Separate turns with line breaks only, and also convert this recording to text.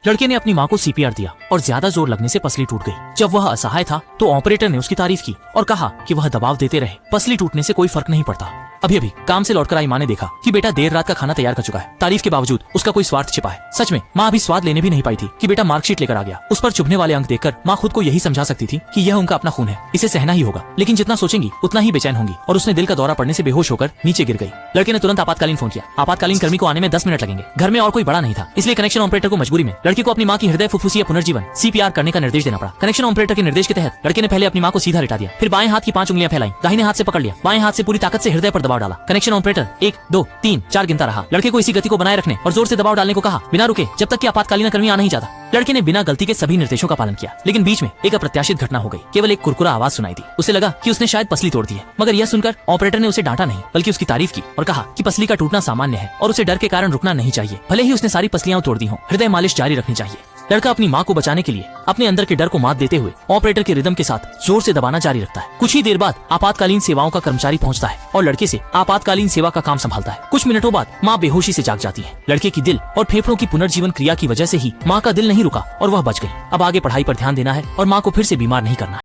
लड़के ने अपनी माँ को सीपीआर दिया और ज्यादा जोर लगने से पसली टूट गई। जब वह असहाय था तो ऑपरेटर ने उसकी तारीफ की और कहा कि वह दबाव देते रहे, पसली टूटने से कोई फर्क नहीं पड़ता। अभी अभी काम से लौटकर आई माँ ने देखा कि बेटा देर रात का खाना तैयार कर चुका है। तारीफ के बावजूद उसका कोई स्वार्थ छिपा है। सच में माँ अभी स्वाद लेने भी नहीं पाई थी कि बेटा मार्कशीट लेकर आ गया। उस पर चुभने वाले अंक देखकर माँ खुद को यही समझा सकती थी कि यह उनका अपना खून है, इसे सहना ही होगा। लेकिन जितना सोचेंगी उतना ही बेचैन होंगी और उसने दिल का दौरा पड़ने से बेहोश होकर नीचे गिर गई। लड़के ने तुरंत आपातकालीन फोन किया। आपातकालीन कर्मी को आने में 10 मिनट लगेंगे। घर में और कोई बड़ा नहीं था, इसलिए कनेक्शन ऑपरेटर को मजबूरी में लड़के को अपनी माँ की हृदय फुफ्फुसीय पुनर्जीवन सीपीआर करने का निर्देश देना पड़ा। कनेक्शन ऑपरेटर के निर्देश के तहत लड़के ने पहले अपनी माँ को सीधा लिटा दिया, फिर बाएं हाथ की 5 उंगलियां फैलाई, दाहिने हाथ से पकड़ लिया, बाएं हाथ से पूरी ताकत से हृदय पर दबाव डाला। कनेक्शन ऑपरेटर 1 2 3 4 गिनता रहा। लड़के को इसी गति को बनाए रखने और जोर से दबाव डालने को कहा, बिना रुके जब तक कि आपातकालीन कर्मी आना ही चाहता। लड़के ने बिना गलती के सभी निर्देशों का पालन किया, लेकिन बीच में एक अप्रत्याशित घटना हो गई। केवल एक कुरकुरा आवाज सुनाई दी। उसे लगा कि उसने शायद पसली तोड़ दी है, मगर यह सुनकर ऑपरेटर ने उसे डांटा नहीं बल्कि उसकी तारीफ की और कहा कि पसली का टूटना सामान्य है और उसे डर के कारण रुकना नहीं चाहिए। भले ही उसने सारी पसलियां तोड़ दी हों, हृदय मालिश जारी रखनी चाहिए। लड़का अपनी माँ को बचाने के लिए अपने अंदर के डर को मात देते हुए ऑपरेटर के रिदम के साथ जोर से दबाना जारी रखता है। कुछ ही देर बाद आपातकालीन सेवाओं का कर्मचारी पहुंचता है और लड़के से आपातकालीन सेवा का काम संभालता है। कुछ मिनटों बाद माँ बेहोशी से जाग जाती है। लड़के की दिल और फेफड़ों की पुनर्जीवन क्रिया की वजह से ही माँ का दिल नहीं रुका और वह बच गई। अब आगे पढ़ाई पर ध्यान देना है और माँ को फिर से बीमार नहीं करना है।